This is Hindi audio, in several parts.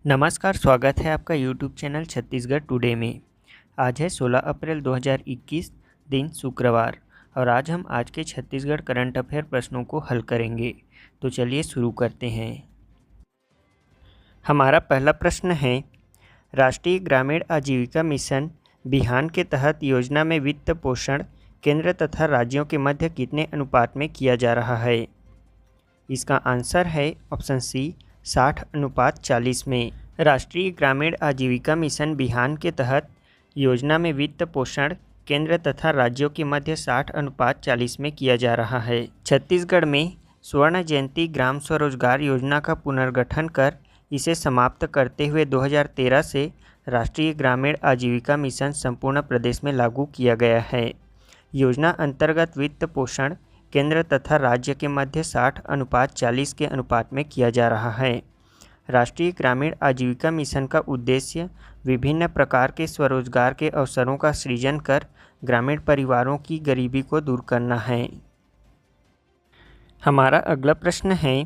नमस्कार, स्वागत है आपका यूट्यूब चैनल छत्तीसगढ़ टुडे में। आज है 16 अप्रैल 2021, दिन शुक्रवार, और आज हम आज के छत्तीसगढ़ करंट अफेयर प्रश्नों को हल करेंगे। तो चलिए शुरू करते हैं। हमारा पहला प्रश्न है, राष्ट्रीय ग्रामीण आजीविका मिशन बिहान के तहत योजना में वित्त पोषण केंद्र तथा राज्यों के मध्य कितने अनुपात में किया जा रहा है? इसका आंसर है ऑप्शन सी 60:40 में। राष्ट्रीय ग्रामीण आजीविका मिशन बिहान के तहत योजना में वित्त पोषण केंद्र तथा राज्यों के मध्य 60:40 में किया जा रहा है। छत्तीसगढ़ में स्वर्ण जयंती ग्राम स्वरोजगार योजना का पुनर्गठन कर इसे समाप्त करते हुए 2013 से राष्ट्रीय ग्रामीण आजीविका मिशन संपूर्ण प्रदेश में लागू किया गया है। योजना अंतर्गत वित्त पोषण केंद्र तथा राज्य के मध्य 60:40 के अनुपात में किया जा रहा है। राष्ट्रीय ग्रामीण आजीविका मिशन का उद्देश्य विभिन्न प्रकार के स्वरोजगार के अवसरों का सृजन कर ग्रामीण परिवारों की गरीबी को दूर करना है। हमारा अगला प्रश्न है,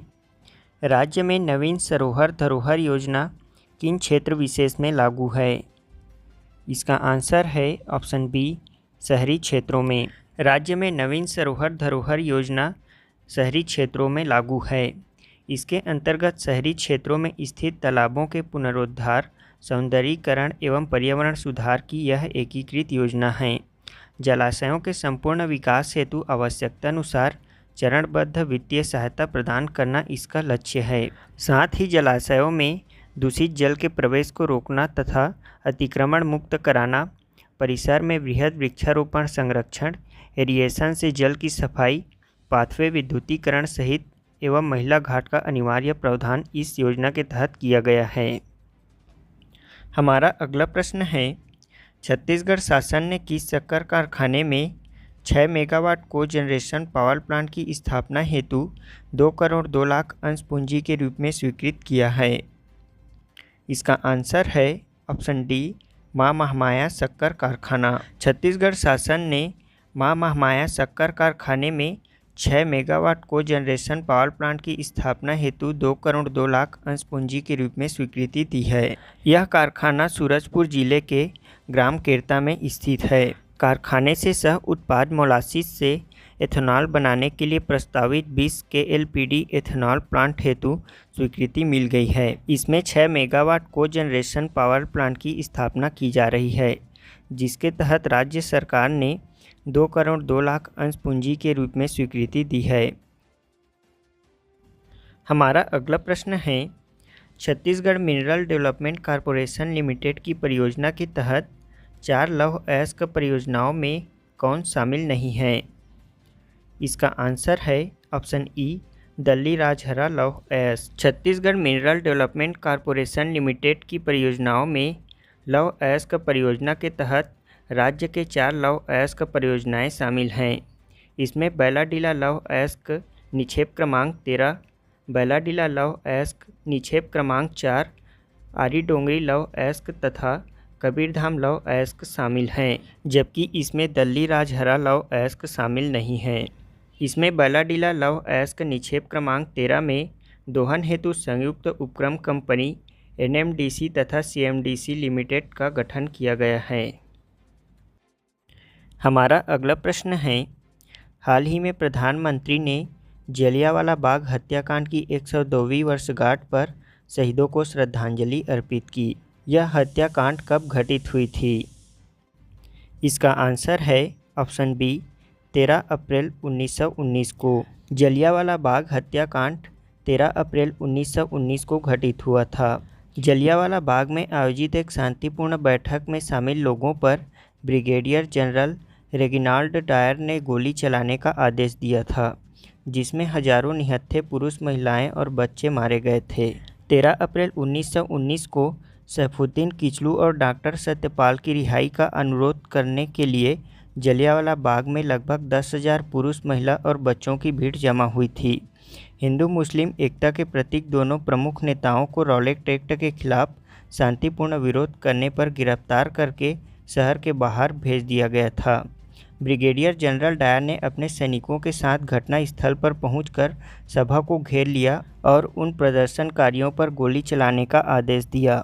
राज्य में नवीन सरोवर धरोहर योजना किन क्षेत्र विशेष में लागू है? इसका आंसर है ऑप्शन बी शहरी क्षेत्रों में। राज्य में नवीन सरोवर धरोहर योजना शहरी क्षेत्रों में लागू है। इसके अंतर्गत शहरी क्षेत्रों में स्थित तालाबों के पुनरुद्धार, सौंदर्यीकरण एवं पर्यावरण सुधार की यह एकीकृत योजना है। जलाशयों के संपूर्ण विकास हेतु आवश्यकतानुसार चरणबद्ध वित्तीय सहायता प्रदान करना इसका लक्ष्य है। साथ ही जलाशयों में दूषित जल के प्रवेश को रोकना तथा अतिक्रमण मुक्त कराना, परिसर में वृहद वृक्षारोपण संरक्षण, एरिएशन से जल की सफाई, पाथवे विद्युतीकरण सहित एवं महिला घाट का अनिवार्य प्रावधान इस योजना के तहत किया गया है। हमारा अगला प्रश्न है, छत्तीसगढ़ शासन ने किस शक्कर कारखाने में 6 मेगावाट को जनरेशन पावर प्लांट की स्थापना हेतु 2 करोड़ 2 लाख अंश पूंजी के रूप में स्वीकृत किया है? इसका आंसर है ऑप्शन डी मां महामाया शक्कर कारखाना। छत्तीसगढ़ शासन ने मां महामाया शक्कर कारखाने में 6 मेगावाट को जनरेशन पावर प्लांट की स्थापना हेतु 2 करोड़ 2 लाख अंश पूंजी के रूप में स्वीकृति दी है। यह कारखाना सूरजपुर जिले के ग्राम केरता में स्थित है। कारखाने से सह उत्पाद मोलासिस से एथेनॉल बनाने के लिए प्रस्तावित 20 KLPD एथेनॉल प्लांट हेतु स्वीकृति मिल गई है। इसमें 6 मेगावाट को जनरेशन पावर प्लांट की स्थापना की जा रही है, जिसके तहत राज्य सरकार ने 2 करोड़ 2 लाख अंश पूंजी के रूप में स्वीकृति दी है। हमारा अगला प्रश्न है, Chhattisgarh mineral development corporation limited की परियोजना के तहत 4 लौह अयस्क परियोजनाओं में कौन शामिल नहीं है? इसका आंसर है ऑप्शन ई दल्ली राजहरा लौह अयस्क। Chhattisgarh mineral development corporation limited की परियोजनाओं में लौह अयस्क परियोजना के तहत राज्य के 4 लौह अयस्क परियोजनाएं शामिल हैं। इसमें बैलाडीला लौह अयस्क निक्षेप क्रमांक 13, बैलाडीला लौह अयस्क निक्षेप क्रमांक 4, आरीडोंगरी लौह अयस्क तथा कबीरधाम लौह अयस्क शामिल हैं, जबकि इसमें दल्ली राजहरा लौह अयस्क शामिल नहीं है। इसमें बैलाडीला लौह अयस्क निक्षेप क्रमांक 13 में दोहन हेतु संयुक्त उपक्रम कंपनी NMDC तथा CMDC लिमिटेड का गठन किया गया है। हमारा अगला प्रश्न है, हाल ही में प्रधानमंत्री ने जलियांवाला बाग हत्याकांड की 102वीं वर्षगांठ पर शहीदों को श्रद्धांजलि अर्पित की। यह हत्याकांड कब घटित हुई थी? इसका आंसर है ऑप्शन बी 13 अप्रैल 1919 को। जलियांवाला बाग हत्याकांड 13 अप्रैल 1919 को घटित हुआ था। जलियांवाला बाग में आयोजित एक शांतिपूर्ण बैठक में शामिल लोगों पर ब्रिगेडियर जनरल रेगिनाल्ड डायर ने गोली चलाने का आदेश दिया था, जिसमें हजारों निहत्थे पुरुष, महिलाएं और बच्चे मारे गए थे। 13 अप्रैल 1919 को सैफुद्दीन किचलू और डॉक्टर सत्यपाल की रिहाई का अनुरोध करने के लिए जलियांवाला बाग में लगभग 10,000 पुरुष, महिला और बच्चों की भीड़ जमा हुई थी। हिंदू मुस्लिम एकता के प्रतीक दोनों प्रमुख नेताओं को रॉलेट एक्ट के खिलाफ शांतिपूर्ण विरोध करने पर गिरफ्तार करके शहर के बाहर भेज दिया गया था। ब्रिगेडियर जनरल डायर ने अपने सैनिकों के साथ घटनास्थल पर पहुंचकर सभा को घेर लिया और उन प्रदर्शनकारियों पर गोली चलाने का आदेश दिया।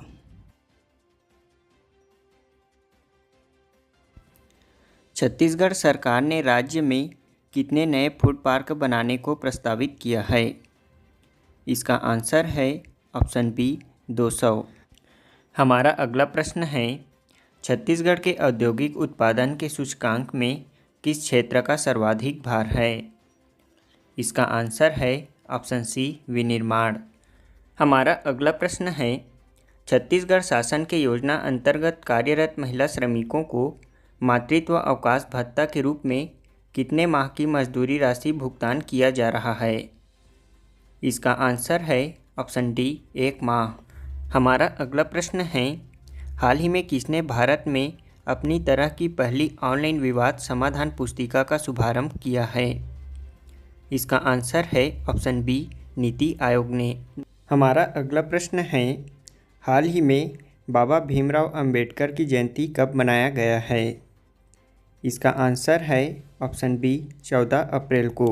छत्तीसगढ़ सरकार ने राज्य में कितने नए फूड पार्क बनाने को प्रस्तावित किया है? इसका आंसर है ऑप्शन बी 200। हमारा अगला प्रश्न है, छत्तीसगढ़ के औद्योगिक उत्पादन के सूचकांक में किस क्षेत्र का सर्वाधिक भार है? इसका आंसर है ऑप्शन सी विनिर्माण। हमारा अगला प्रश्न है, छत्तीसगढ़ शासन के योजना अंतर्गत कार्यरत महिला श्रमिकों को मातृत्व अवकाश भत्ता के रूप में कितने माह की मजदूरी राशि भुगतान किया जा रहा है? इसका आंसर है ऑप्शन डी 1 माह। हमारा अगला प्रश्न है, हाल ही में किसने भारत में अपनी तरह की पहली ऑनलाइन विवाद समाधान पुस्तिका का शुभारंभ किया है? इसका आंसर है ऑप्शन बी नीति आयोग ने। हमारा अगला प्रश्न है, हाल ही में बाबा भीमराव अंबेडकर की जयंती कब मनाया गया है? इसका आंसर है ऑप्शन बी 14 अप्रैल को।